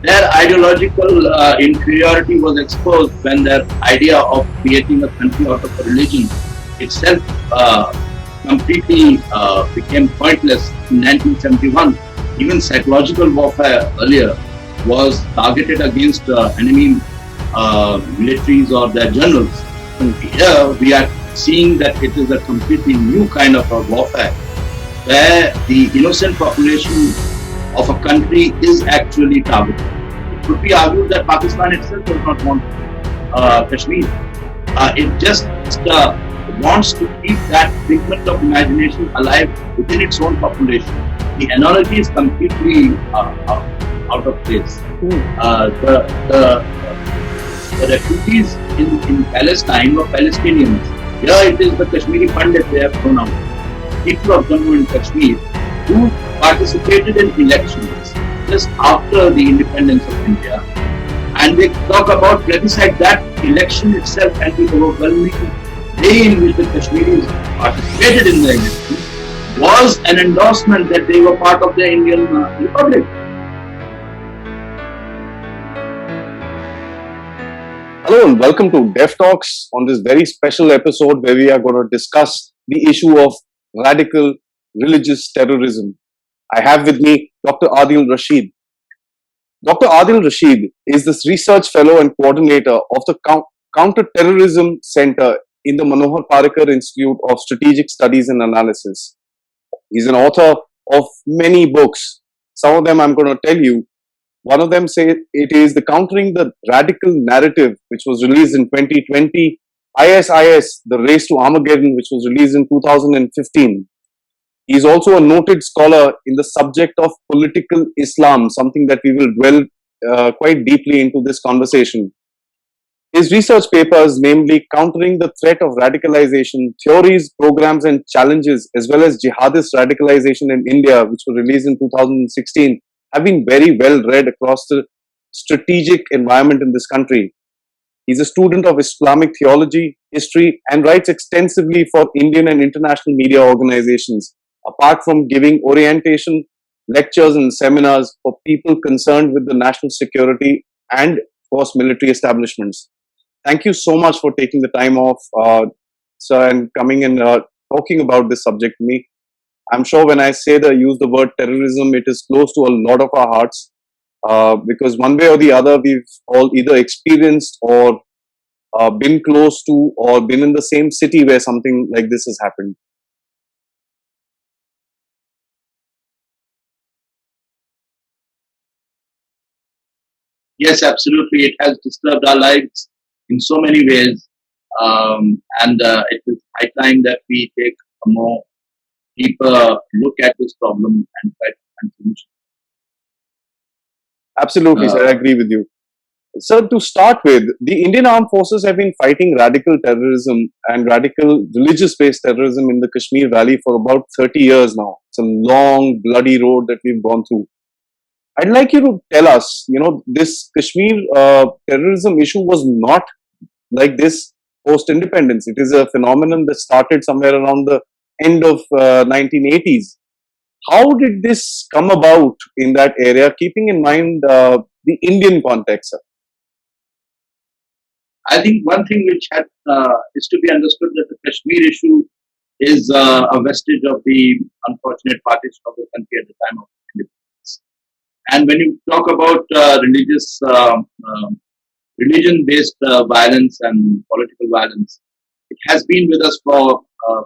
Their ideological inferiority was exposed when their idea of creating a country out of a religion itself completely became pointless in 1971. Even psychological warfare earlier was targeted against enemy militaries or their generals. And here we are seeing that it is a completely new kind of a warfare where the innocent population of a country is actually targeted. It could be argued that Pakistan itself does not want Kashmir. It just wants to keep that figment of imagination alive within its own population. The analogy is completely out of place. The refugees in Palestine were Palestinians. Here it is the Kashmiri Pandit they have thrown out. People of Jammu and Kashmir who participated in elections just after the independence of India, and they talk about plebiscite. That election itself and the overwhelming way in which the Kashmiris participated in the election was an endorsement that they were part of the Indian Republic. Hello and welcome to Def Talks on this very special episode where we are going to discuss the issue of radical religious terrorism. I have with me Dr. Adil Rasheed. Dr. Adil Rasheed is this research fellow and coordinator of the Counter-Terrorism Center in the Manohar Parikar Institute of Strategic Studies and Analysis. He's an author of many books. Some of them I'm going to tell you. One of them says it is the Countering the Radical Narrative, which was released in 2020, ISIS, The Race to Armageddon, which was released in 2015. He is also a noted scholar in the subject of political Islam, something that we will dwell quite deeply into this conversation. His research papers, namely Countering the Threat of Radicalization, Theories, Programs and Challenges, as well as Jihadist Radicalization in India, which were released in 2016, have been very well read across the strategic environment in this country. He's a student of Islamic theology, history, and writes extensively for Indian and international media organizations, apart from giving orientation, lectures, and seminars for people concerned with the national security and, of course, military establishments. Thank you so much for taking the time off, sir, and coming and talking about this subject to me. I'm sure when I use the word terrorism, it is close to a lot of our hearts because one way or the other, we've all either experienced or been close to or been in the same city where something like this has happened. Yes, absolutely. It has disturbed our lives in so many ways, and it is high time that we take a more deeper look at this problem and try to find solutions. Absolutely, sir. I agree with you. Sir, to start with, the Indian Armed Forces have been fighting radical terrorism and radical religious-based terrorism in the Kashmir Valley for about 30 years now. It's a long, bloody road that we've gone through. I'd like you to tell us, this Kashmir terrorism issue was not like this post-independence. It is a phenomenon that started somewhere around the end of 1980s. How did this come about in that area, keeping in mind the Indian context, sir? I think one thing which is to be understood that the Kashmir issue is a vestige of the unfortunate partition of the country at the time of independence. And when you talk about religion-based violence and political violence, it has been with us for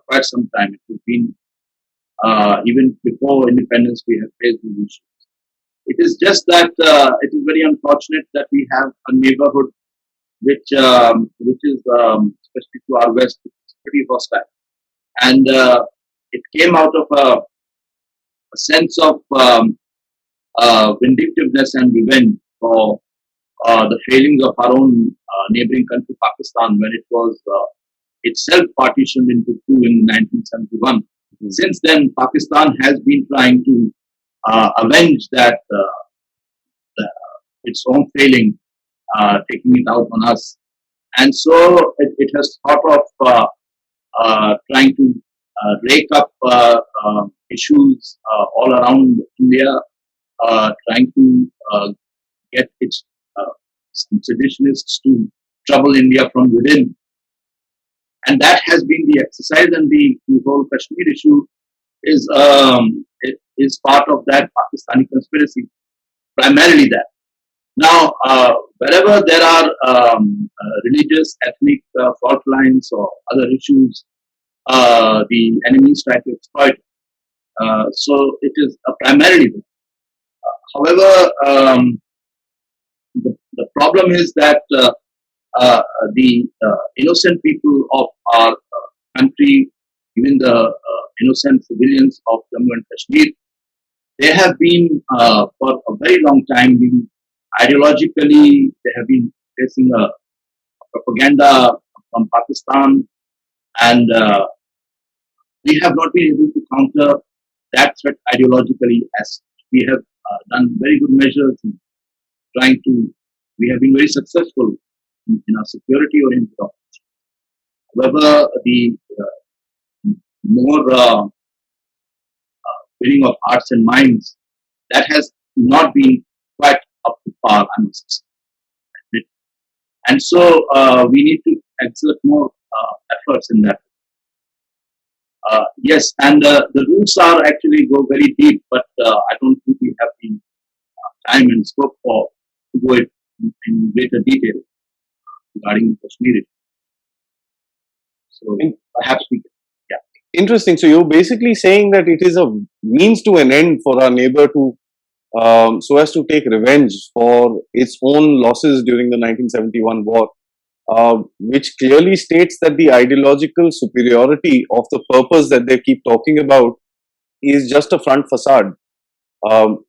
quite some time. It has been even before independence, we have faced these issues. It is just that it is very unfortunate that we have a neighborhood which is especially to our west, pretty hostile, and it came out of a sense of vindictiveness and revenge for the failings of our own neighboring country, Pakistan, when it was itself partitioned into two in 1971. Mm-hmm. Since then, Pakistan has been trying to avenge that its own failing, taking it out on us. And so it has thought of trying to rake up issues all around India, trying to get its some seditionists to trouble India from within. And that has been the exercise, and the whole Kashmir issue is part of that Pakistani conspiracy, primarily that. Now, wherever there are religious, ethnic fault lines or other issues, the enemies try to exploit. So it is primarily. However, the problem is that the innocent people of our country, even the innocent civilians of Jammu and Kashmir, they have been for a very long time been ideologically, they have been facing a propaganda from Pakistan, and we have not been able to counter that threat ideologically as we have done very good measures in trying to, we have been very successful in our security oriented operations. However, the more winning of hearts and minds, that has not been quite up to par, I must admit. And so we need to exert more efforts in that. Yes, and the roots are actually go very deep, but I don't think we have the time and scope for to go in greater detail regarding Kashmir. So perhaps we can. Yeah. Interesting. So you're basically saying that it is a means to an end for our neighbor to, so as to take revenge for its own losses during the 1971 war, which clearly states that the ideological superiority of the purpose that they keep talking about is just a front facade.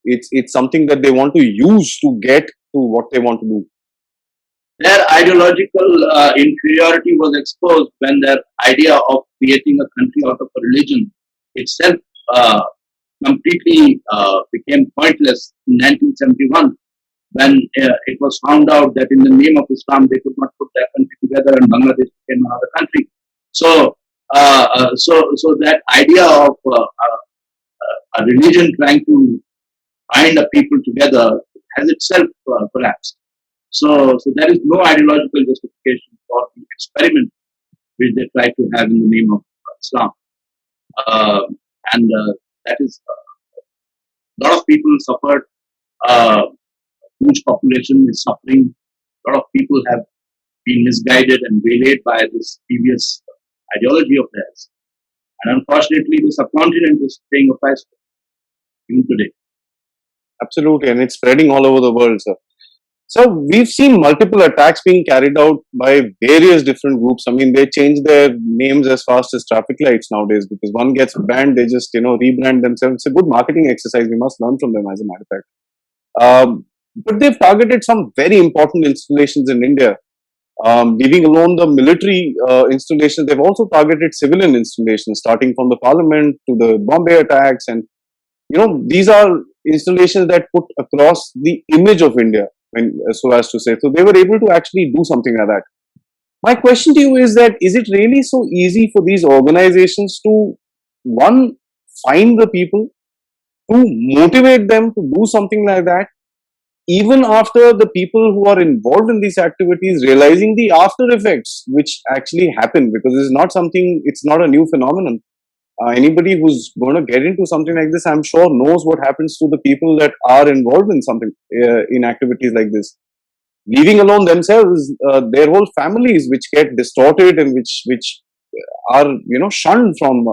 It's something that they want to use to get to what they want to do. Their ideological inferiority was exposed when their idea of creating a country out of a religion itself completely became pointless in 1971, when it was found out that in the name of Islam they could not put their country together and Bangladesh became another country. So, so that idea of a religion trying to bind a people together has itself collapsed. So there is no ideological justification for the experiment which they try to have in the name of Islam. And that is, a lot of people suffered, huge population is suffering, a lot of people have been misguided and waylaid by this previous ideology of theirs. And unfortunately, the subcontinent is paying a price for it, even today. Absolutely, and it's spreading all over the world, sir. So we've seen multiple attacks being carried out by various different groups. I mean, they change their names as fast as traffic lights nowadays, because one gets banned, they just, rebrand themselves. It's a good marketing exercise. We must learn from them, as a matter of fact. But they've targeted some very important installations in India. Leaving alone the military installations, they've also targeted civilian installations, starting from the parliament to the Bombay attacks. And, these are installations that put across the image of India, so as to say. So they were able to actually do something like that. My question to you is that, is it really so easy for these organizations to, one, find the people, to motivate them to do something like that, even after the people who are involved in these activities realizing the after effects which actually happen? Because it's not a new phenomenon. Anybody who's going to get into something like this, I'm sure, knows what happens to the people that are involved in something, in activities like this. Leaving alone themselves, their whole families, which get distorted and which are shunned from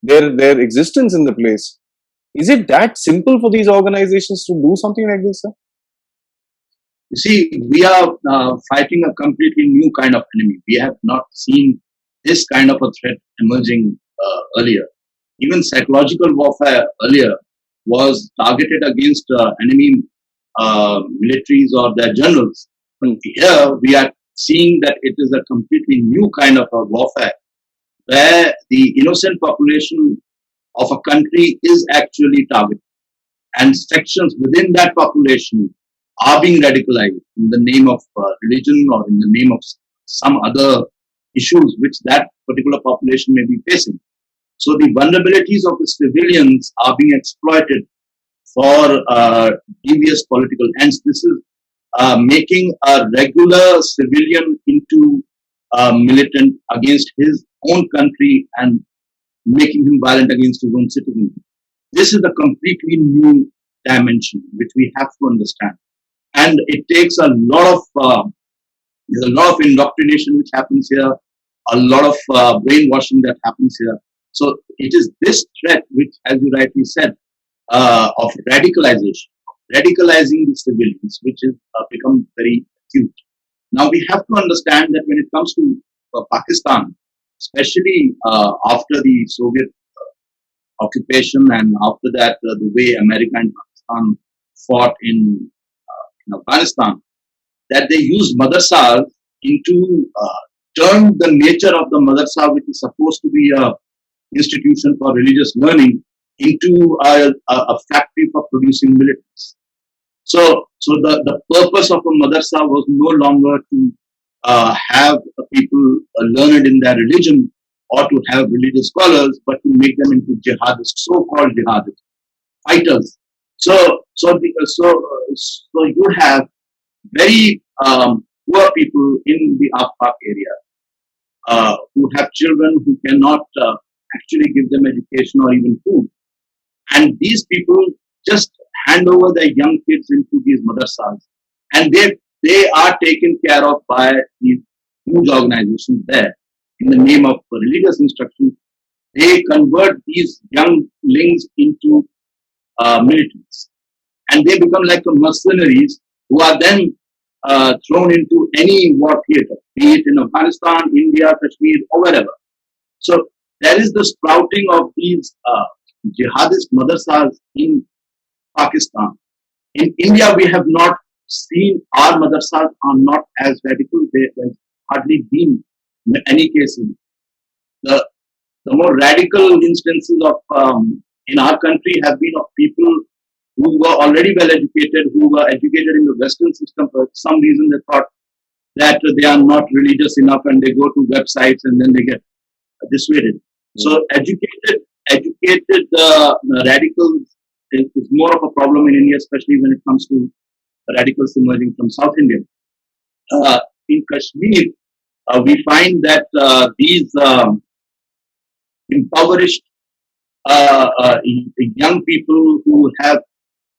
their existence in the place. Is it that simple for these organizations to do something like this, sir? You see, we are fighting a completely new kind of enemy. We have not seen this kind of a threat emerging earlier. Even psychological warfare earlier was targeted against enemy militaries or their generals. But here we are seeing that it is a completely new kind of a warfare, where the innocent population of a country is actually targeted, and sections within that population are being radicalized in the name of religion or in the name of some other issues which that particular population may be facing. So the vulnerabilities of the civilians are being exploited for devious political ends. This is making a regular civilian into a militant against his own country and making him violent against his own citizens. This is a completely new dimension which we have to understand, and it takes there's a lot of indoctrination which happens here, a lot of brainwashing that happens here. So it is this threat which, as you rightly said, of radicalizing the civilians, which has become very acute. Now we have to understand that when it comes to Pakistan, especially after the Soviet occupation and after that the way America and Pakistan fought in Afghanistan, that they used madrasas into turn the nature of the madrasa, which is supposed to be a institution for religious learning, into a factory for producing militants. So the purpose of a madrasa was no longer to have people learned in their religion or to have religious scholars, but to make them into jihadists, so-called jihadists, fighters. So you have very poor people in the Afpak area who have children who cannot actually give them education or even food. And these people just hand over their young kids into these madrasas, and they are taken care of by these huge organizations there in the name of religious instruction. They convert these younglings into militants, and they become like mercenaries who are then thrown into any war theater, be it in Afghanistan, India, Kashmir, or wherever. So there is the sprouting of these jihadist madrasas in Pakistan. In India, we have not seen our madrasas are not as radical. There has hardly been any cases. The more radical instances of in our country have been of people who were already well educated, who were educated in the Western system. For some reason, they thought that they are not religious enough, and they go to websites and then they get dissuaded. So educated radicals is more of a problem in India, especially when it comes to radicals emerging from South India. In Kashmir, we find that these impoverished young people who have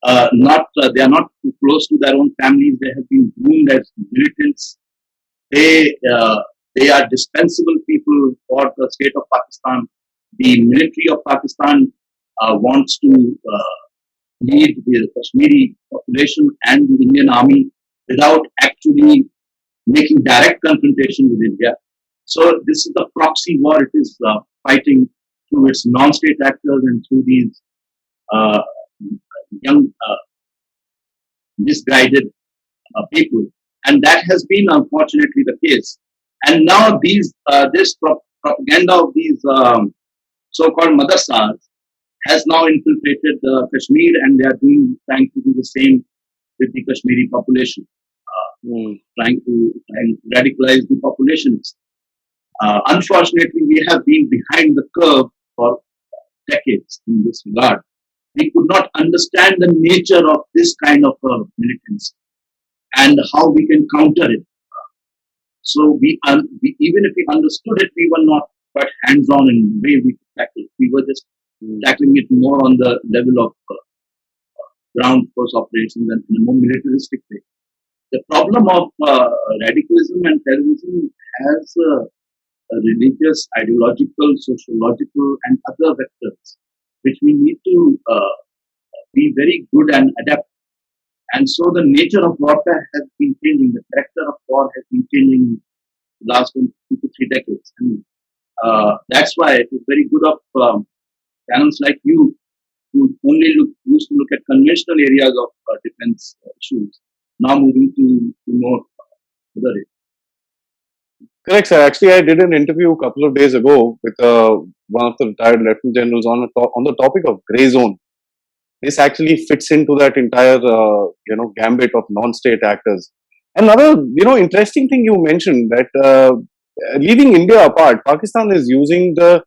they are not too close to their own families. They have been groomed as militants. They are dispensable people for the state of Pakistan. The military of Pakistan wants to lead the Kashmiri population and the Indian army without actually making direct confrontation with India. So this is the proxy war it is fighting through its non-state actors and through these young misguided people, and that has been unfortunately the case. And now this propaganda of these so-called madrasas has now infiltrated Kashmir, and they are trying to do the same with the Kashmiri population, trying to radicalize the populations. Unfortunately, we have been behind the curve for decades in this regard. We could not understand the nature of this kind of militants and how we can counter it. So even if we understood it, we were not quite hands-on in the way we tackled it. We were just tackling it more on the level of ground force operations and in a more militaristic way. The problem of radicalism and terrorism has religious, ideological, sociological, and other vectors, which we need to be very good and adapt. And so the nature of warfare has been changing. The character of war has been changing in the last 2 to 3 decades. And that's why it is very good of channels like you who only used to look at conventional areas of defense issues, now moving to more other areas. Correct, sir. Actually, I did an interview a couple of days ago with one of the retired lieutenant generals on the topic of grey zone. This actually fits into that entire gambit of non-state actors. Another interesting thing you mentioned that leaving India apart, Pakistan is using the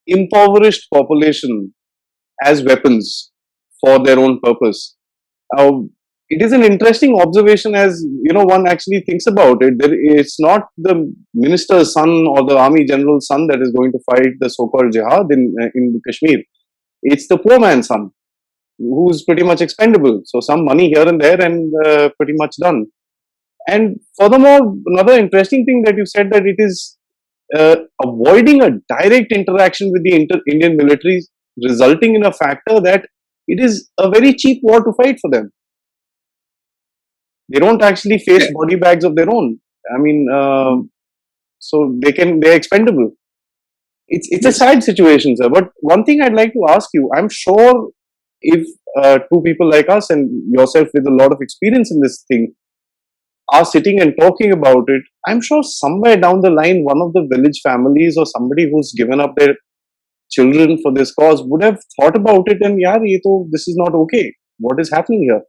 impoverished population as weapons for their own purpose. Uh, it is an interesting observation as one actually thinks about it. It's not the minister's son or the army general's son that is going to fight the so-called jihad in Kashmir. It's the poor man's son who's pretty much expendable. So some money here and there and pretty much done. And furthermore, another interesting thing that you said that it is avoiding a direct interaction with the Indian military, resulting in a factor that it is a very cheap war to fight for them. They don't actually face body bags of their own. I mean, so they're expendable. It's a sad situation, sir. But one thing I'd like to ask you, I'm sure if two people like us and yourself with a lot of experience in this thing are sitting and talking about it, I'm sure somewhere down the line, one of the village families or somebody who's given up their children for this cause would have thought about it and, this is not okay. What is happening here?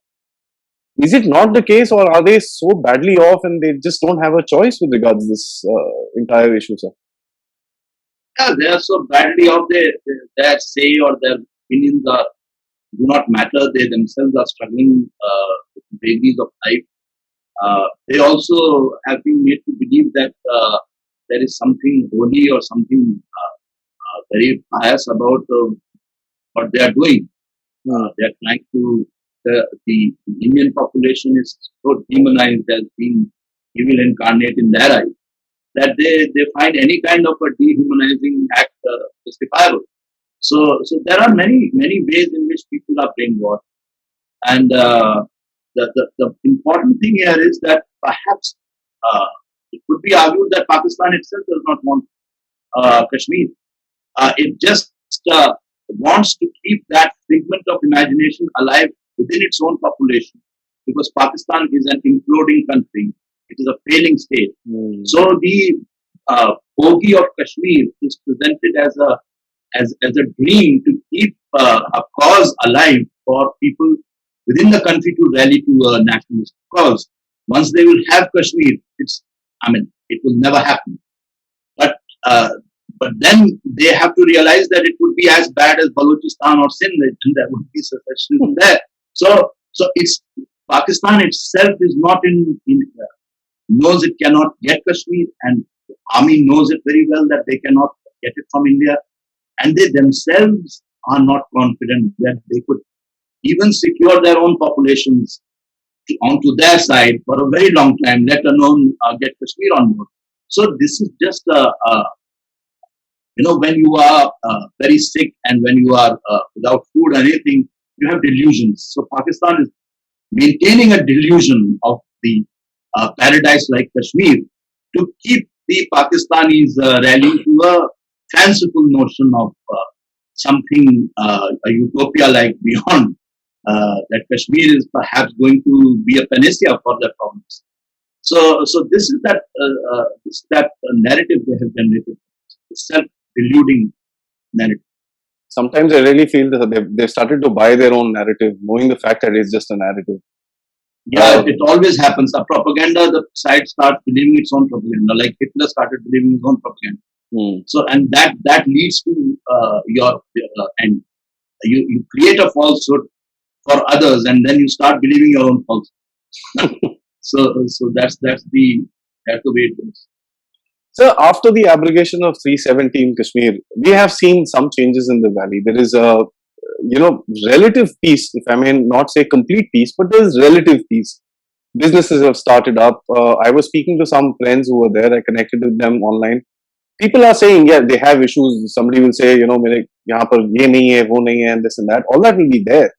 Is it not the case, or are they so badly off and they just don't have a choice with regards to this entire issue, sir? Yeah, they are so badly off. Their say or their opinions do not matter. They themselves are struggling with babies of life. They also have been made to believe that there is something holy or something very pious about what they are doing. They are trying to. The Indian population is so demonized as being evil incarnate in their eyes that they find any kind of a dehumanizing act justifiable. So there are many ways in which people are brainwashed, and the important thing here is that perhaps it could be argued that Pakistan itself does not want Kashmir. It just wants to keep that figment of imagination alive within its own population, because Pakistan is an imploding country. It is a failing state. So the bogey of Kashmir is presented as a dream to keep a cause alive for people within the country to rally to a nationalist cause. Once they will have Kashmir, it will never happen. But but then they have to realize that it would be as bad as Balochistan or Sindh, and there would be secession there. So it's Pakistan itself is not knows it cannot get Kashmir, and the army knows it very well that they cannot get it from India, and they themselves are not confident that they could even secure their own populations onto their side for a very long time, let alone get Kashmir on board. So this is just when you are very sick and when you are without food or anything, you have delusions. So Pakistan is maintaining a delusion of the paradise like Kashmir to keep the Pakistanis rallying to a fanciful notion of something, a utopia like beyond, that Kashmir is perhaps going to be a panacea for their problems. So this is that narrative they have generated, self-deluding narrative. Sometimes I really feel that they've started to buy their own narrative, knowing the fact that it's just a narrative. Yeah, it always happens. The propaganda, the side starts believing its own propaganda, like Hitler started believing his own propaganda. So, and that leads to your end. You create a falsehood for others, and then you start believing your own falsehood. so that's the way it goes. So after the abrogation of 370 in Kashmir, we have seen some changes in the valley. There is a relative peace, if I may not say complete peace, but there is relative peace. Businesses have started up. I was speaking to some friends who were there. I connected with them online. People are saying, yeah, they have issues. Somebody will say, mere yahan par ye nahi hai, wo nahi hai, and this and that. All that will be there.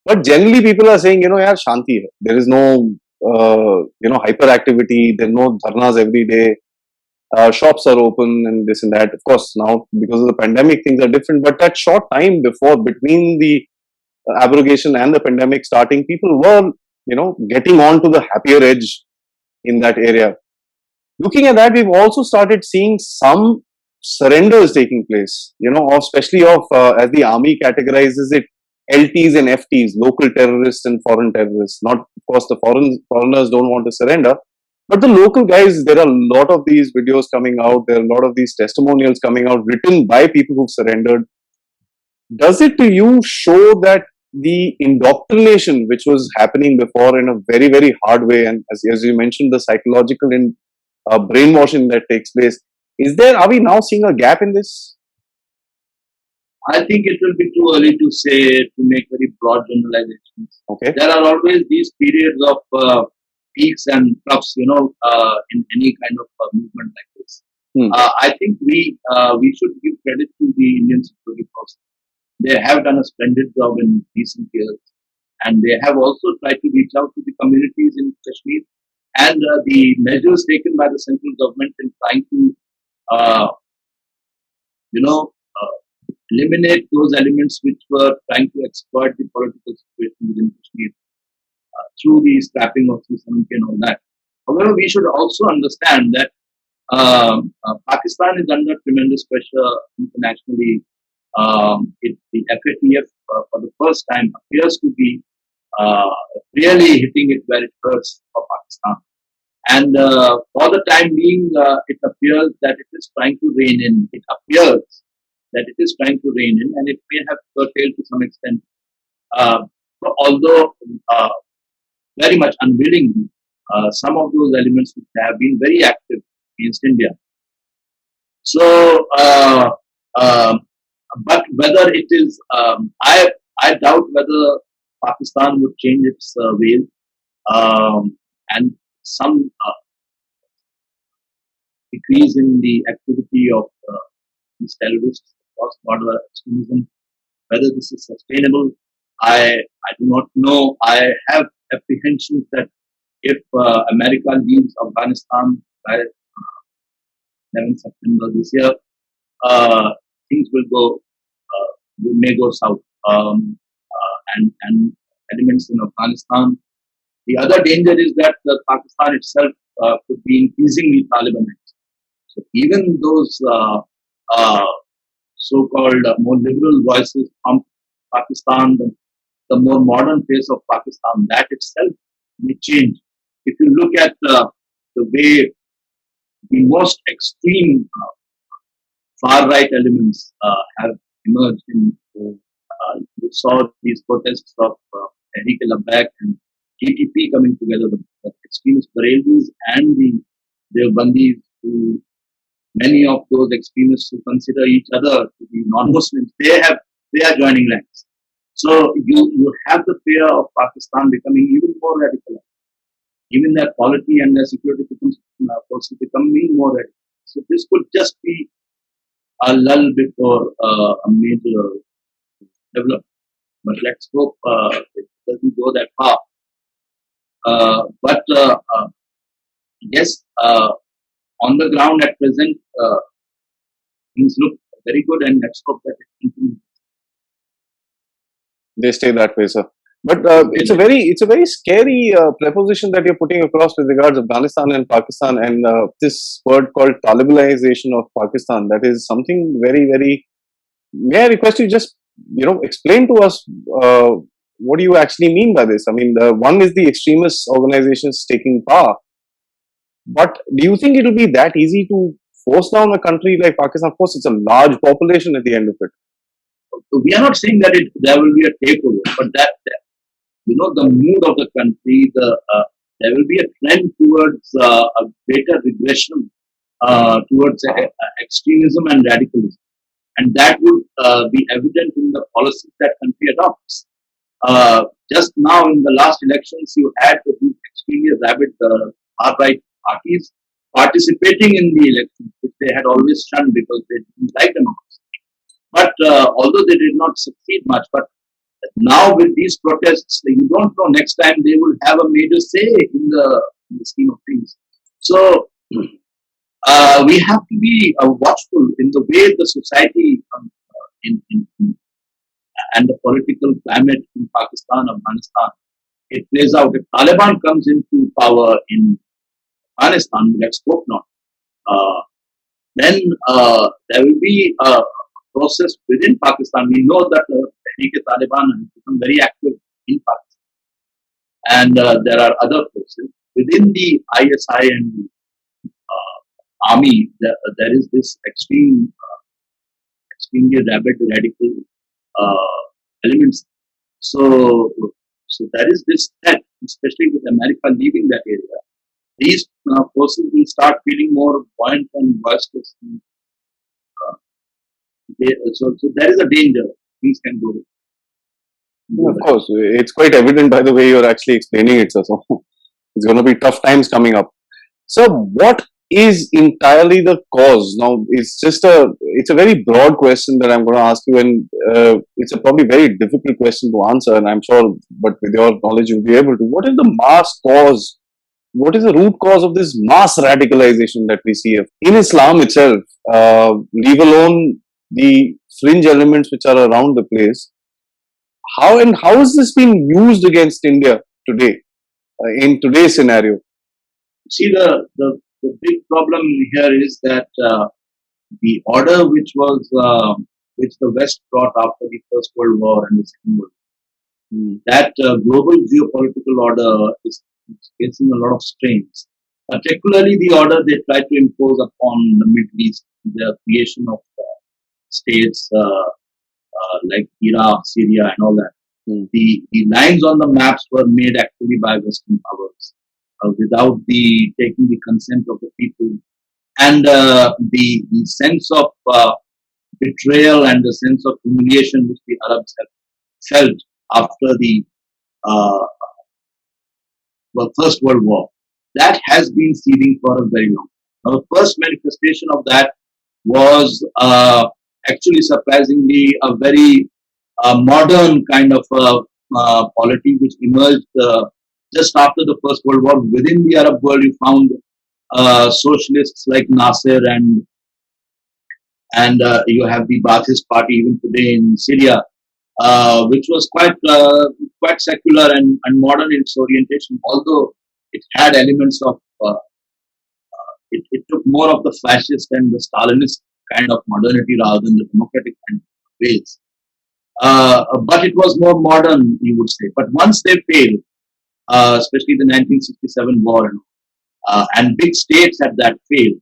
But generally, people are saying, yaar, shanti hai. There is no, hyperactivity. There are no dharnas every day. Shops are open and this and that. Of course, now because of the pandemic, things are different. But that short time between the abrogation and the pandemic starting, people were, getting on to the happier edge in that area. Looking at that, we've also started seeing some surrenders taking place, especially of, as the army categorizes it, LTs and FTs, local terrorists and foreign terrorists. Not, of course, the foreigners don't want to surrender. But the local guys, there are a lot of these videos coming out. There are a lot of these testimonials coming out written by people who've surrendered. Does it to you show that the indoctrination which was happening before in a very, very hard way, and as you mentioned, the psychological and brainwashing that takes place. Are we now seeing a gap in this? I think it will be too early to say, to make very broad generalizations. Okay. There are always these periods of peaks and troughs, in any kind of movement like this. I think we should give credit to the Indian security force. They have done a splendid job in recent years, and they have also tried to reach out to the communities in Kashmir. And the measures taken by the central government in trying to, uh, you know, eliminate those elements which were trying to exploit the political situation within Kashmir through the scrapping of Islamic and all that. However, we should also understand that Pakistan is under tremendous pressure internationally. The FATF, for the first time, appears to be uh, really hitting it where it hurts for Pakistan. And for the time being, it appears that it is trying to rein in. It appears that it is trying to rein in, and it may have curtailed to some extent. Uh, Although very much unwillingly, some of those elements which have been very active against India. So, but whether it is, I doubt whether Pakistan would change its ways, and some decrease in the activity of these terrorists, cross-border extremism. Whether this is sustainable, I do not know. I have apprehensions that if America leaves Afghanistan by 11th September this year, things may go south. And elements in Afghanistan. The other danger is that Pakistan itself could be increasingly Talibanized. So even those uh, so-called more liberal voices from Pakistan, the more modern face of Pakistan, that itself may change. If you look at the way the most extreme far-right elements have emerged you saw these protests of Tehreek-e-Labbaik and TTP coming together, the extremist Bareilwis and the Deobandis, who many of those extremists who consider each other to be non-Muslims, they are joining ranks. So you have the fear of Pakistan becoming even more radical. Even their polity and their security forces becoming more radical. So this could just be a lull before a major development. But let's hope it doesn't go that far. But yes, on the ground at present, things look very good, and let's hope that it continues. They stay that way, sir. But it's a very scary preposition that you're putting across with regards to Afghanistan and Pakistan, and this word called Talibanization of Pakistan. That is something very, very. May I request you just explain to us what do you actually mean by this? I mean, one is the extremist organizations taking power, but do you think it will be that easy to force down a country like Pakistan? Of course, it's a large population at the end of it. So we are not saying that there will be a takeover, but that the mood of the country, there will be a trend towards a greater regression towards extremism and radicalism, and that would be evident in the policies that country adopts. Just now, in the last elections, you had these extremely rabid far-right parties participating in the elections, which they had always shunned because they didn't like democracy. But although they did not succeed much, but now with these protests, you don't know next time they will have a major say in the scheme of things. So we have to be watchful in the way the society and the political climate in Pakistan, Afghanistan, it plays out. If Taliban comes into power in Afghanistan, let's hope not, then there will be a process within Pakistan. We know that Tehreek-e-Taliban has become very active in Pakistan, and there are other forces within the ISI and army. There is this extremely rabid radical elements. So, so there is this threat, especially with America leaving that area. These forces will start feeling more buoyant and boisterous. So there is a danger. Things can go Of bad. course, it's quite evident by the way you're actually explaining it, sir. So it's going to be tough times coming up. So, what is entirely the cause? Now, it's a very broad question that I'm going to ask you, and it's a probably very difficult question to answer. And I'm sure, but with your knowledge, you'll be able to. What is the mass cause? What is the root cause of this mass radicalization that we see in Islam itself? Leave alone the fringe elements which are around the place. How is this being used against India today in today's scenario? See, the big problem here is that the order which the West brought after the First World War and the Second World War, that global geopolitical order is facing a lot of strains. Particularly the order they tried to impose upon the Middle East, the creation of states like Iraq, Syria, and all that. The lines on the maps were made actually by Western powers without the taking the consent of the people, and the sense of betrayal and the sense of humiliation which the Arabs have felt after the uh, First World War, that has been seething for a very long time. The first manifestation of that was actually surprisingly a very modern kind of polity which emerged just after the First World War. Within the Arab world, you found socialists like Nasser, and you have the Ba'athist party even today in Syria, which was quite secular and modern in its orientation, although it had elements of it took more of the fascist and the Stalinist kind of modernity rather than the democratic kind of ways. But it was more modern, you would say. But once they failed, especially the 1967 war, and big states had that failed,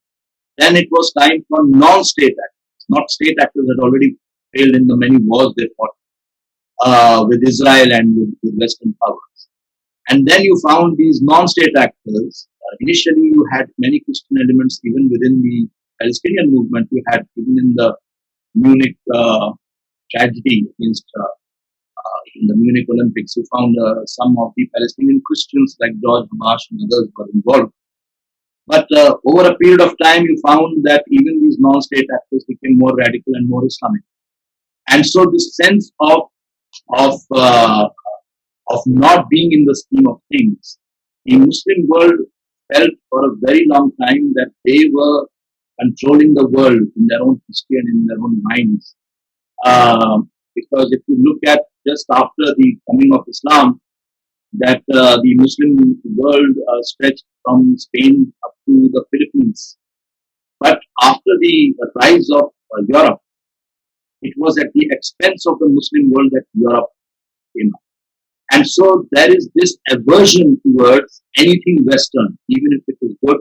then it was time for non-state actors. Not state actors had already failed in the many wars they fought with Israel and with Western powers. And then you found these non-state actors. Initially, you had many Christian elements even within the Palestinian movement. You had even in the Munich tragedy against in the Munich Olympics, you found some of the Palestinian Christians like George Habash and others were involved. But over a period of time, you found that even these non-state actors became more radical and more Islamic. And so this sense of uh, of not being in the scheme of things, the Muslim world felt for a very long time that they were controlling the world in their own history and in their own minds. Because if you look at just after the coming of Islam, that the Muslim world stretched from Spain up to the Philippines. But after the rise of Europe, it was at the expense of the Muslim world that Europe came up. And so there is this aversion towards anything Western, even if it is good.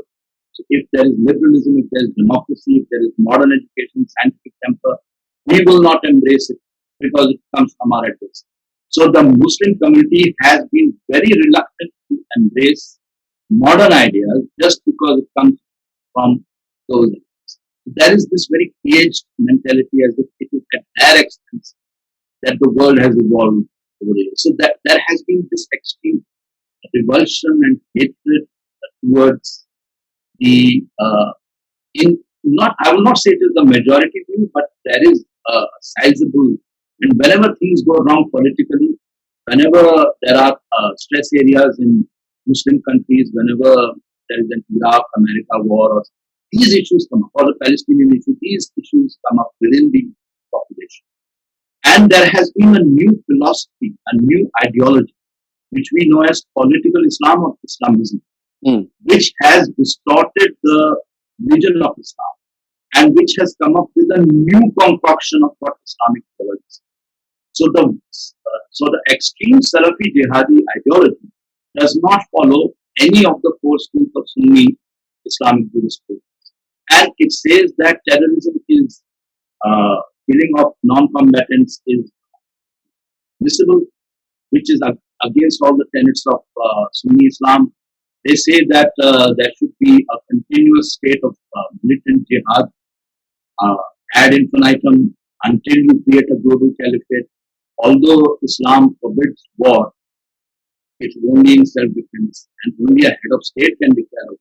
So if there is liberalism, if there is democracy, if there is modern education, scientific temper, we will not embrace it because it comes from our adversaries. So the Muslim community has been very reluctant to embrace modern ideas just because it comes from those ideas. There is this very caged mentality as if it is at their expense that the world has evolved over the years. So that there has been this extreme revulsion and hatred towards the in not I will not say it is the majority view, but there is a sizable, and whenever things go wrong politically, whenever there are stress areas in Muslim countries, whenever there is an Iraq America war, or these issues come up, or the Palestinian issue, these issues come up within the population. And there has been a new philosophy, a new ideology, which we know as political Islam or Islamism, Mm. which has distorted the vision of Islam and which has come up with a new concoction of what Islamic theology is. So the extreme Salafi jihadi ideology does not follow any of the four schools of Sunni Islamic jurisprudence, and it says that terrorism is killing of non-combatants is visible, which is against all the tenets of Sunni Islam. They say that there should be a continuous state of militant jihad uh, ad infinitum until you create a global caliphate. Although Islam forbids war, it is only in self-defense, and only a head of state can declare war.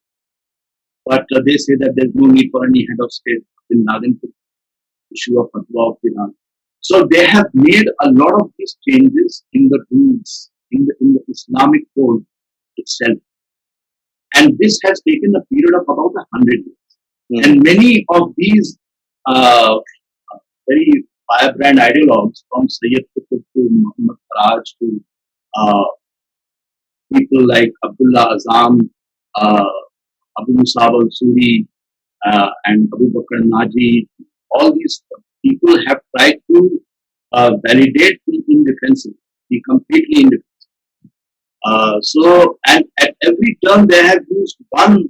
But they say that there is no need for any head of state in Laden to issue a fatwa of jihad. So they have made a lot of these changes in the rules, in the Islamic code itself. And this has taken a period of about 100 years. And many of these very firebrand ideologues, from Sayyid Qutb to Muhammad Faraj to uh, people like Abdullah Azam, Abu Musab al-Suri, and Abu Bakr Naji, all these people have tried to validate the indefensible, the completely indefensible. And at every turn they have used one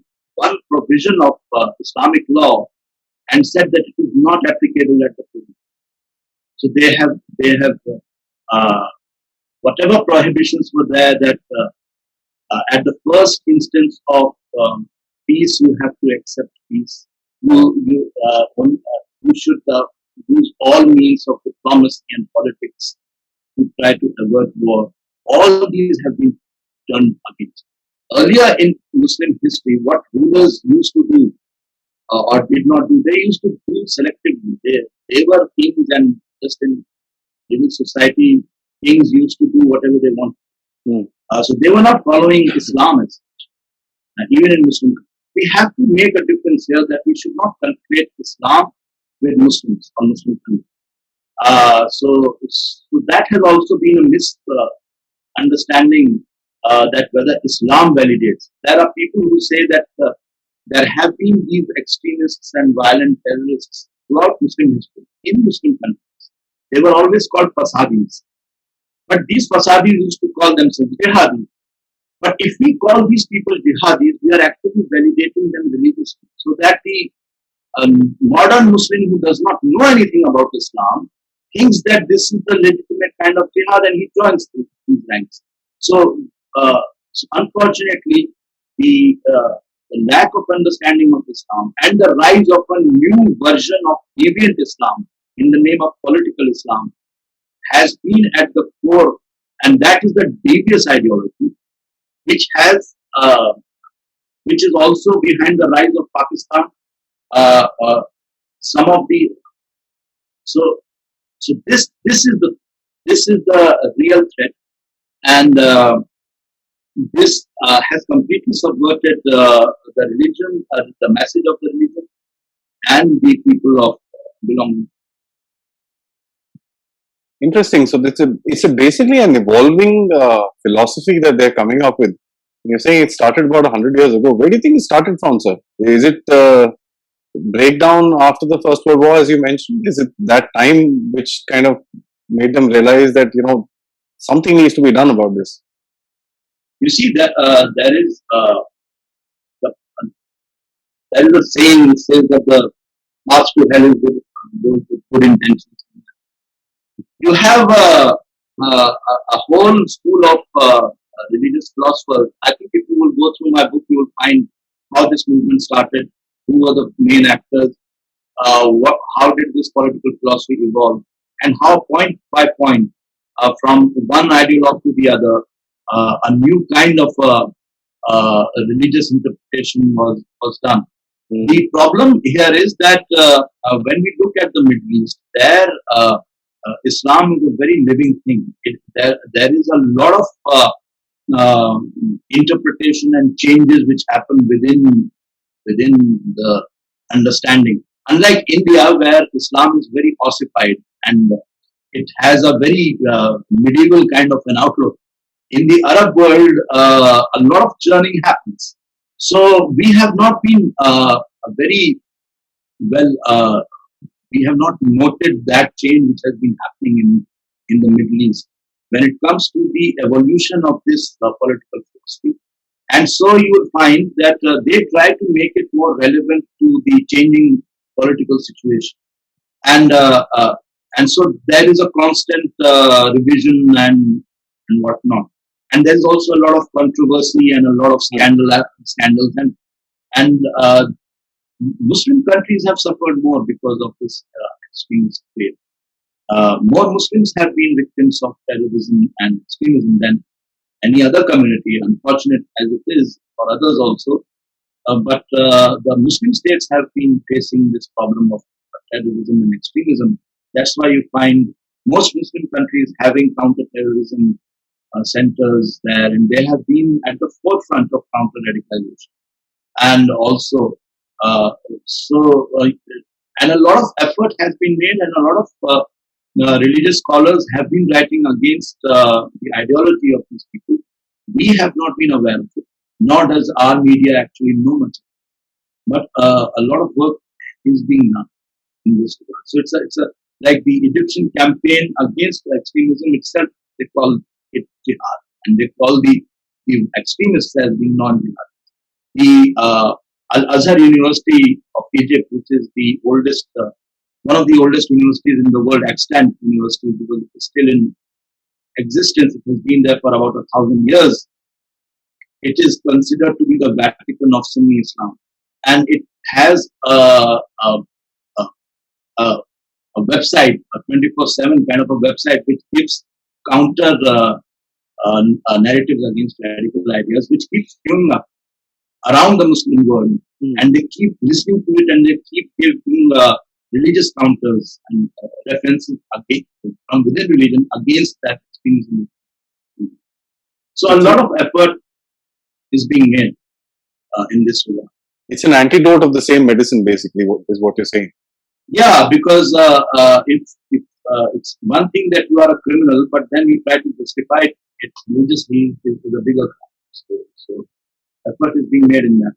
provision of Islamic law and said that it is not applicable at the present. So they have whatever prohibitions were there, that at the first instance of peace you have to accept peace. You should use all means of diplomacy and politics to try to avert war. All these have been turned against. Earlier in Muslim history, what rulers used to do or did not do, they used to do selectively. They were kings, and just in civil society, kings used to do whatever they wanted. So they were not following Islam as such. Even in Muslim, we have to make a difference here, that we should not conflate Islam with Muslims or Muslim countries. So that has also been a misunderstanding that whether Islam validates. There are people who say that there have been these extremists and violent terrorists throughout Muslim history, in Muslim countries. They were always called Fasadis. But these Fasadis used to call themselves Jihadis. But if we call these people Jihadis, we are actually validating them religiously. So that the modern Muslim who does not know anything about Islam thinks that this is the legitimate kind of jihad, and he joins these ranks. So unfortunately, the lack of understanding of Islam and the rise of a new version of deviant Islam in the name of political Islam has been at the core, and that is the devious ideology, which has, which is also behind the rise of Pakistan. Some of the so this is the real threat, and this has completely subverted the religion, the message of the religion, and the people of belonging. Interesting. So it's basically an evolving philosophy that they're coming up with. You're saying it started about 100 years ago. Where do you think it started from, sir? Is it breakdown after the First World War, as you mentioned? Is it that time which kind of made them realize that, something needs to be done about this? You see that there is a saying that says that the path to hell is with good intentions. You have a whole school of religious philosophers. I think if you will go through my book, you will find how this movement started, who were the main actors, how did this political philosophy evolve, and how point by point, from one ideologue to the other, a new kind of religious interpretation was done. The problem here is that when we look at the Middle East, there Islam is a very living thing. There is a lot of interpretation and changes which happen within the understanding. Unlike India, where Islam is very ossified and it has a very medieval kind of an outlook, in the Arab world, a lot of churning happens. So we have not been very well. We have not noted that change which has been happening in the Middle East when it comes to the evolution of this political philosophy. And so you will find that they try to make it more relevant to the changing political situation. And so there is a constant revision and whatnot. And there's also a lot of controversy and a lot of scandals, and Muslim countries have suffered more because of this extremist wave. More Muslims have been victims of terrorism and extremism than any other community, unfortunate as it is for others also. But the Muslim states have been facing this problem of terrorism and extremism. That's why you find most Muslim countries having counter-terrorism centers there, and they have been at the forefront of counter-radicalization. And also, uh, so, uh, and a lot of effort has been made, and a lot of religious scholars have been writing against the ideology of these people. We have not been aware of it, nor does our media actually know much. But a lot of work is being done in this regard. So it's a like the Egyptian campaign against extremism itself. They call it jihad, and they call the extremists as being non-jihad. The Al Azhar University of Egypt, which is the oldest, one of the oldest universities in the world, extant university, because it is still in existence. It has been there for about 1,000 years. It is considered to be the Vatican of Sunni Islam, and it has a, a, a website, a 24/7 kind of a website, which gives counter narratives against radical ideas, which keeps queuing up around the Muslim world, and they keep listening to it, and they keep giving religious counters and references from within religion against that extremism. So a lot of effort is being made in this regard. It's an antidote of the same medicine, basically, is what you're saying. Yeah, because it's one thing that you are a criminal, but then you try to justify it. You just need to a bigger crime. So effort is being made in that.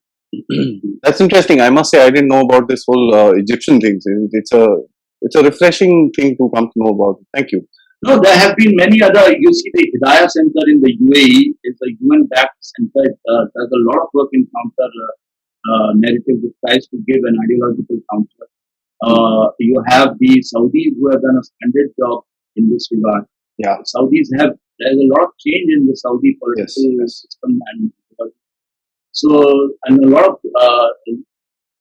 That's interesting. I must say, I didn't know about this whole Egyptian thing. It's a refreshing thing to come to know about. Thank you. No, there have been many other. You see, the Hidayah Center in the UAE is a UN-backed center. It does a lot of work in counter narrative, which tries to give an ideological counter. You have the Saudis who have done a splendid job in this regard. Yeah, There's a lot of change in the Saudi political system, and so, and a lot of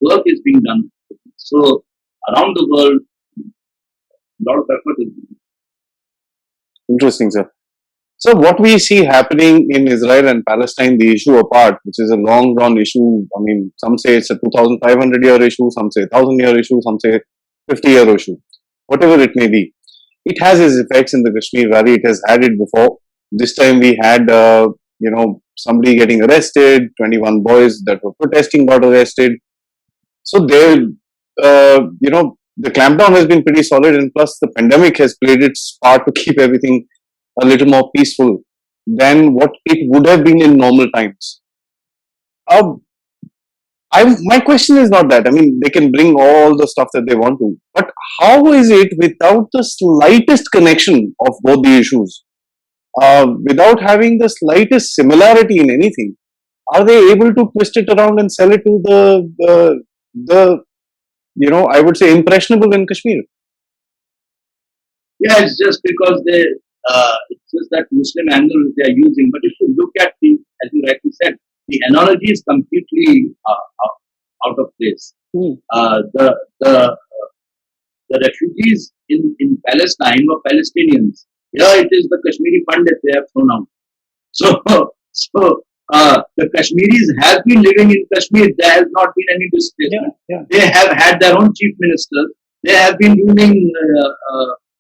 work is being done. So around the world, a lot of effort is being done. Interesting, sir. So what we see happening in Israel and Palestine, the issue apart, which is a long-run issue. I mean, some say it's a 2,500-year issue, some say 1,000-year issue, some say 50-year issue. Whatever it may be, it has its effects in the Kashmir Valley. It has had it before. This time we had, somebody getting arrested. 21 boys that were protesting got arrested. So the clampdown has been pretty solid, and plus the pandemic has played its part to keep everything a little more peaceful than what it would have been in normal times. My question is not that. I mean, they can bring all the stuff that they want to, but how is it without the slightest connection of both the issues, without having the slightest similarity in anything, are they able to twist it around and sell it to the I would say impressionable in Kashmir? Yeah, it's just because it's just that Muslim angle they are using. But if you look at as you rightly said, the analogy is completely out of place. The refugees in Palestine were Palestinians. Here it is the Kashmiri Pandit they have thrown out. So the Kashmiris have been living in Kashmir. There has not been any displacement. Yeah. They have had their own chief ministers. They have been ruling.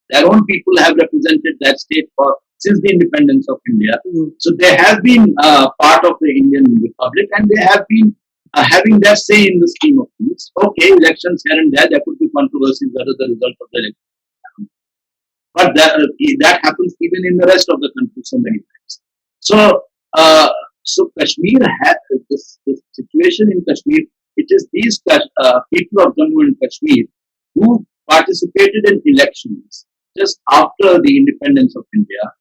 Their own people have represented that state since the independence of India. So they have been part of the Indian Republic, and they have been having their say in the scheme of things. Okay, elections here and there could be controversies whether the result of the election. But that happens even in the rest of the country so many times. So Kashmir has this situation in Kashmir. It is these people of Jammu and Kashmir who participated in elections just after the independence of India,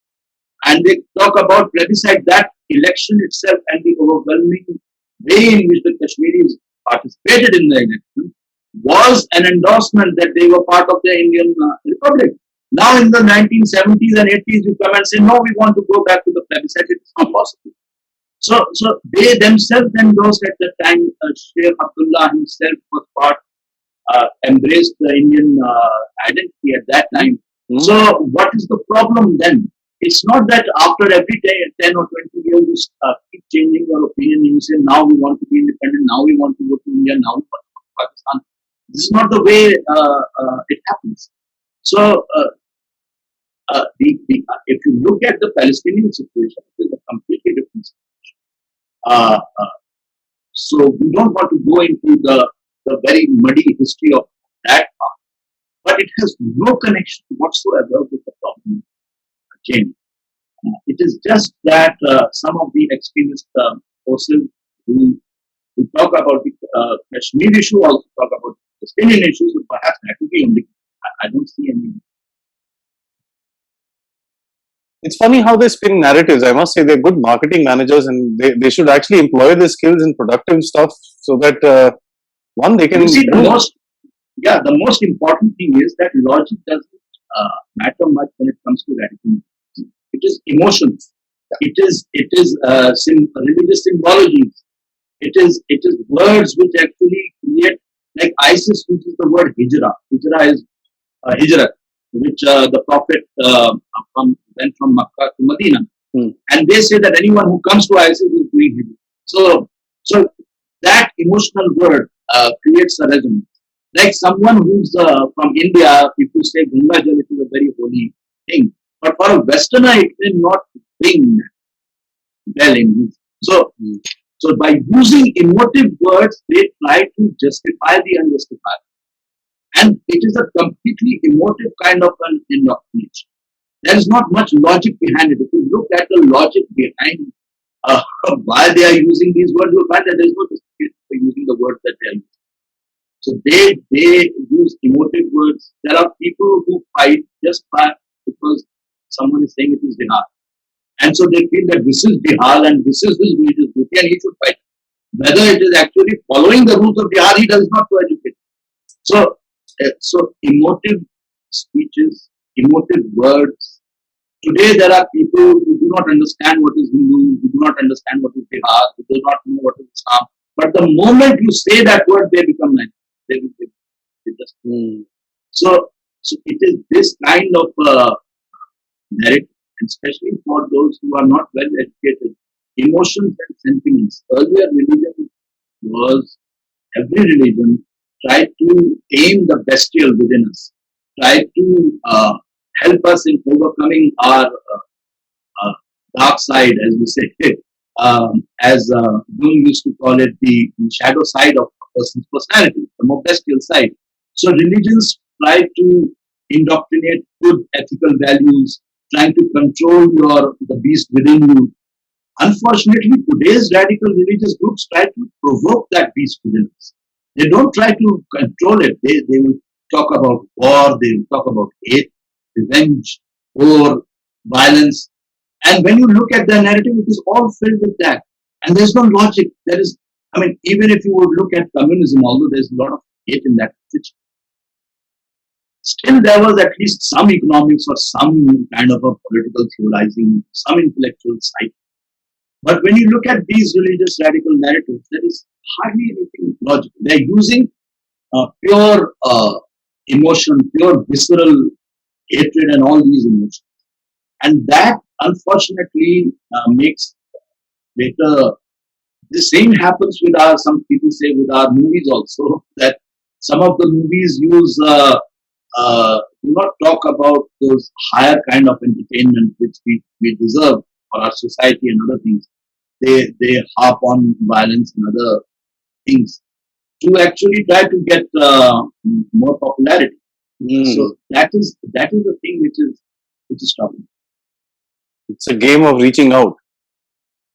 and they talk about plebiscite. That election itself and the overwhelming way in which the Kashmiris participated in the election was an endorsement that they were part of the Indian Republic. Now in the 1970s and 80s, you come and say, no, we want to go back to the plebiscite. It's not possible. So they themselves endorsed at the time. Sheikh Abdullah himself was part, embraced the Indian identity at that time. So what is the problem then? It's not that after every 10 or 20 years you keep changing your opinion. You say, now we want to be independent, now we want to go to India, now we want to go to Pakistan. This is not the way it happens. So if you look at the Palestinian situation, it is a completely different situation. So we don't want to go into the very muddy history of that part, but it has no connection whatsoever with the problem again. It is just that some of the extremist forces who talk about the Kashmir issue also talk about the Palestinian issues, and perhaps that would be only. I don't see any. It's funny how they spin narratives. I must say they're good marketing managers, and they should actually employ their skills in productive stuff so that one they can. You see, the most important thing is that logic doesn't matter much when it comes to radicalism. It is emotions. It is religious symbologies. It is words which actually create, like ISIS uses the word hijrah. Hijrah is hijrah, which the Prophet went from Makkah to Medina, and they say that anyone who comes to ISIS is doing hijrah. So that emotional word creates a resonance. Like someone who's from India, if you say Ganga Jal, it is a very holy thing. But for a Westerner, it may not ring well in his. So by using emotive words, they try to justify the unjustifiable. And it is a completely emotive kind of an indoctrination. There is not much logic behind it. If you look at the logic behind why they are using these words, you'll find that there is no justification for using the words that they are using. So they use emotive words. There are people who fight just because someone is saying it is jihad. And so they feel that this is jihad and this is his religious duty and he should fight. Whether it is actually following the rules of jihad, he does not to educate. So emotive speeches, emotive words. Today there are people who do not understand what is Hindu, who do not understand what is jihad, who do not know what is Islam. But the moment you say that word, they become like they just. So it is this kind of narrative, especially for those who are not well educated, emotions and sentiments. Earlier religion was, every religion tried to tame the bestial within us, tried to help us in overcoming our dark side, as we say, as Jung used to call it, the shadow side of a person's personality, the more bestial side. So religions try to indoctrinate good ethical values, trying to control the beast within you. Unfortunately, today's radical religious groups try to provoke that beast within us. They don't try to control it. They will talk about war, they will talk about hate, revenge, war, violence. And when you look at the narrative, it is all filled with that. And there's no logic. Even if you would look at communism, although there's a lot of hate in that situation, still there was at least some economics or some kind of a political theorizing, some intellectual side. But when you look at these religious radical narratives, there is hardly anything logical. They're using pure emotion, pure visceral hatred and all these emotions. And that, unfortunately, makes later, the same happens with some people say with our movies also, that some of the movies use, do not talk about those higher kind of entertainment which we deserve for our society and other things. They harp on violence and other things to actually try to get more popularity. So that is the thing which is troubling. It's a game of reaching out.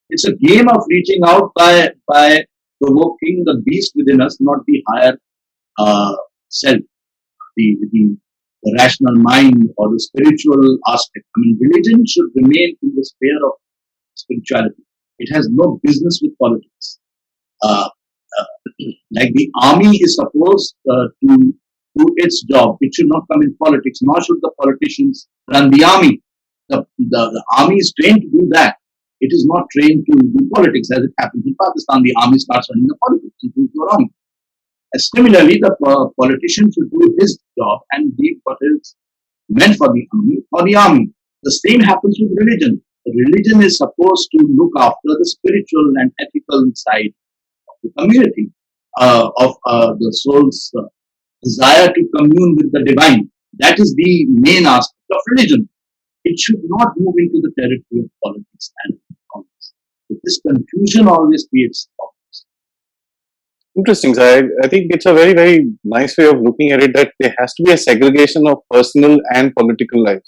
It's a game of reaching out by provoking the beast within us, not the higher self, the rational mind or the spiritual aspect. Religion should remain in the sphere of spirituality. It has no business with politics. Like the army is supposed to do its job. It should not come in politics, nor should the politicians run the army. The army is trained to do that. It is not trained to do politics as it happens in Pakistan. The army starts running the politics and things go wrong. Similarly, the politician should do his job and leave what is meant for the army for the army. The same happens with religion. Religion is supposed to look after the spiritual and ethical side of the community, of the soul's desire to commune with the divine. That is the main aspect of religion. It should not move into the territory of politics and economics. So this confusion always creates problems. Interesting. So I think it's a very, very nice way of looking at it, that there has to be a segregation of personal and political life.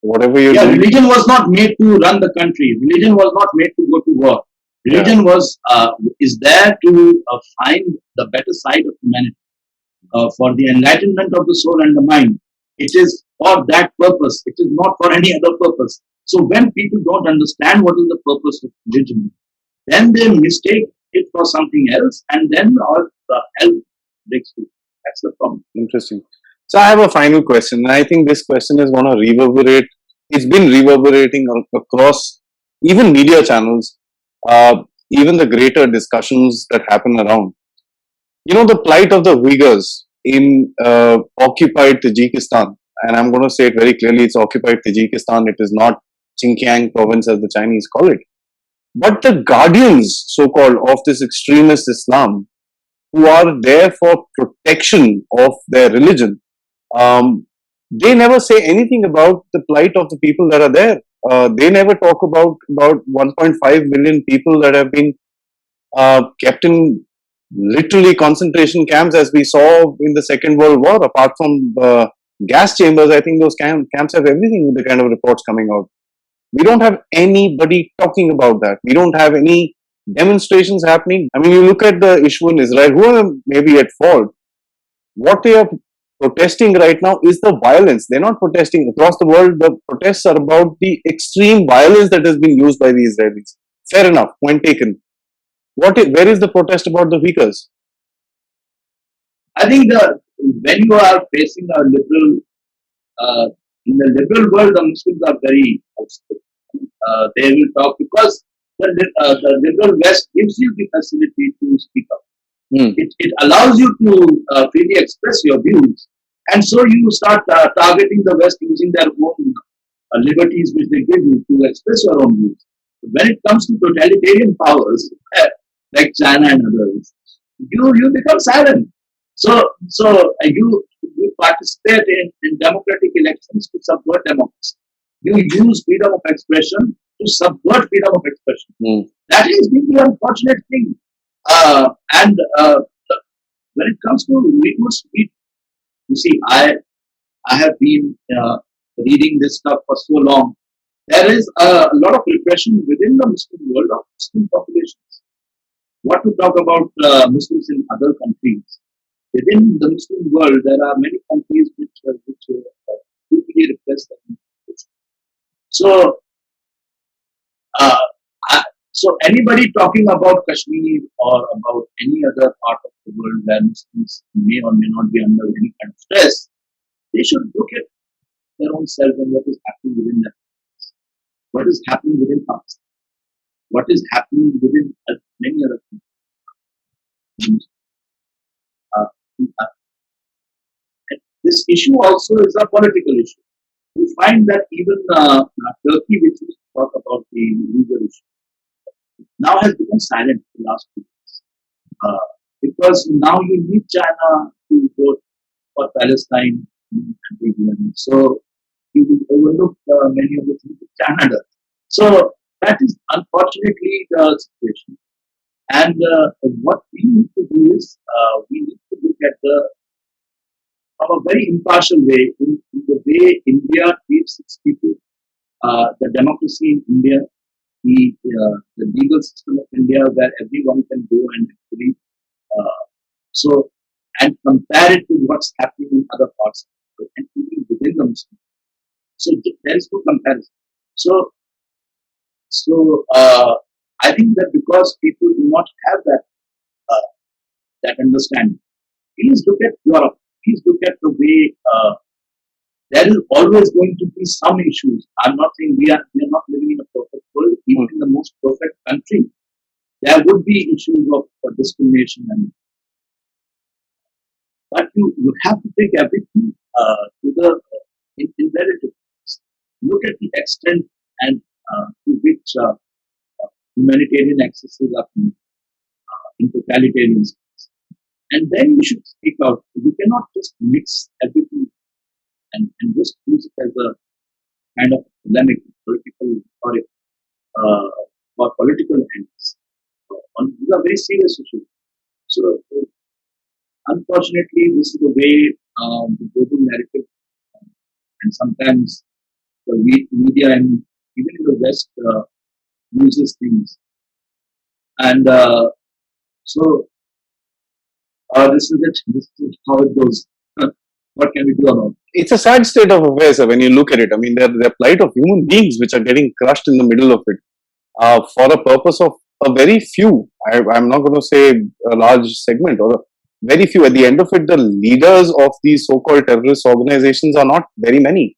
Whatever you do. Religion was not made to run the country. Religion was not made to go to war. Religion is there to find the better side of humanity, for the enlightenment of the soul and the mind. It is for that purpose. It is not for any other purpose. So when people don't understand what is the purpose of religion, then they mistake it for something else, and then all the hell breaks through. That's the problem. Interesting. So I have a final question, and I think this question is going to reverberate. It's been reverberating across even media channels, even the greater discussions that happen around. You know, the plight of the Uighurs in occupied Tajikistan, and I'm going to say it very clearly, it's occupied Tajikistan. It is not Xinjiang province as the Chinese call it. But the guardians, so-called, of this extremist Islam, who are there for protection of their religion, they never say anything about the plight of the people that are there. They never talk about 1.5 million people that have been kept in literally concentration camps, as we saw in the Second World War. Apart from gas chambers, I think those camps have everything with the kind of reports coming out. We don't have anybody talking about that. We don't have any demonstrations happening. I mean, you look at the issue in Israel, who are maybe at fault. What they are protesting right now is the violence. They're not protesting across the world. The protests are about the extreme violence that has been used by the Israelis. Fair enough, point taken. Where is the protest about the Uyghurs? I think when you are facing a liberal, in the liberal world, the Muslims are very outspoken. They will talk because the liberal West gives you the facility to speak up. It allows you to freely express your views, and so you start targeting the West using their own liberties which they give you to express your own views. But when it comes to totalitarian powers like China and others, you become silent. So you participate in democratic elections to subvert democracy. You use freedom of expression to subvert freedom of expression. That has been the unfortunate thing. And when it comes to Uyghurs, you see, I have been reading this stuff for so long. There is a lot of repression within the Muslim world of Muslim populations. What to talk about Muslims in other countries? Within the Muslim world, there are many countries which brutally repress them. So, so anybody talking about Kashmir or about any other part of the world where Muslims may or may not be under any kind of stress, they should look at their own self and what is happening within them. What is happening within Pakistan? What is happening within many other countries? This issue also is a political issue. You find that even Turkey, which used to talk about the Uyghur issue, now has become silent in the last 2 years. Because now you need China to vote for Palestine and the UN. So you will overlook many of the things that China does. So that is unfortunately the situation. And what we need to do is we need to look at from a very impartial way, in the way India treats its people, the democracy in India, the legal system of India where everyone can go and actually and compare it to what's happening in other parts of the world and even within the Muslim. So there is no comparison. So I think that because people do not have that understanding, please look at Europe. please look at the way there is always going to be some issues. I'm not saying we are not living in a perfect world. Even in the most perfect country, there would be issues of discrimination, and but you have to take everything to the in relative. Look at the extent and to which humanitarian excesses are in totalitarian states. And then you should speak out. You cannot just mix everything and just use it as a kind of polemic, political uh, or political ends. These are very serious issues. So, unfortunately, this is the way the global narrative and sometimes the media and even in the West uses things. And so this is it. This is how it goes. What can we do about it? It's a sad state of affairs when you look at it. I mean, they're plight of human beings which are getting crushed in the middle of it for a purpose of a very few. I'm not going to say a large segment or very few. At the end of it, the leaders of these so-called terrorist organizations are not very many.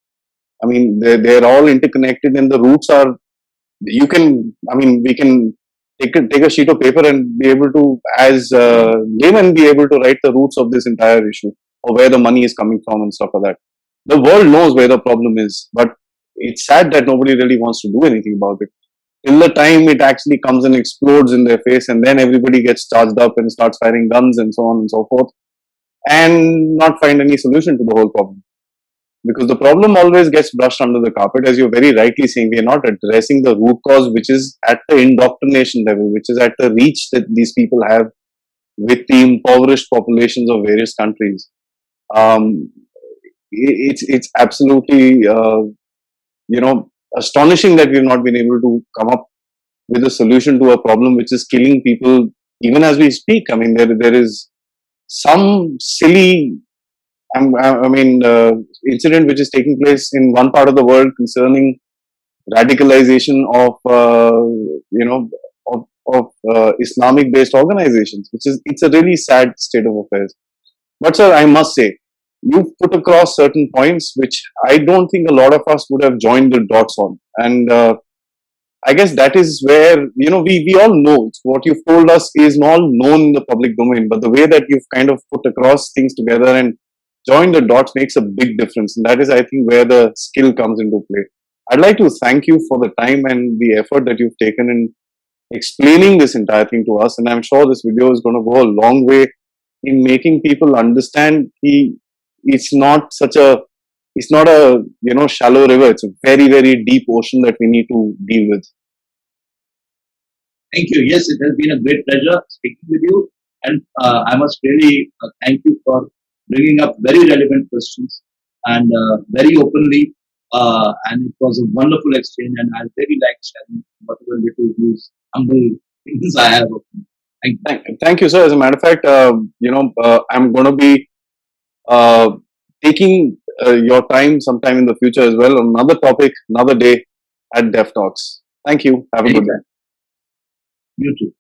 I mean, they're all interconnected, and the roots are. You can. I mean, we can take a sheet of paper and be able to, as laymen, be able to write the roots of this entire issue or where the money is coming from and stuff like that. The world knows where the problem is, but it's sad that nobody really wants to do anything about it. Till the time it actually comes and explodes in their face, and then everybody gets charged up and starts firing guns and so on and so forth, and not find any solution to the whole problem. Because the problem always gets brushed under the carpet, as you're very rightly saying. We are not addressing the root cause, which is at the indoctrination level, which is at the reach that these people have with the impoverished populations of various countries. Um, it's absolutely astonishing that we've not been able to come up with a solution to a problem which is killing people even as we speak. I mean, there is some silly incident which is taking place in one part of the world concerning radicalization of Islamic based organizations, which is it's a really sad state of affairs. But sir, I must say, you've put across certain points which I don't think a lot of us would have joined the dots on, and I guess that is where we all know what you've told us is all known in the public domain, but the way that you've kind of put across things together and joined the dots makes a big difference, and that is, I think, where the skill comes into play. I'd like to thank you for the time and the effort that you've taken in explaining this entire thing to us, and I'm sure this video is going to go a long way in making people understand it's not a shallow river. It's a very, very deep ocean that we need to deal with. Thank you. Yes, it has been a great pleasure speaking with you, and I must really thank you for bringing up very relevant questions and very openly. And it was a wonderful exchange, and I really like sharing whatever little views, humble things I have. Thank you, sir. As a matter of fact, I'm going to be taking your time sometime in the future as well on another topic, another day at Def Talks. Thank you. Have a good day. You too.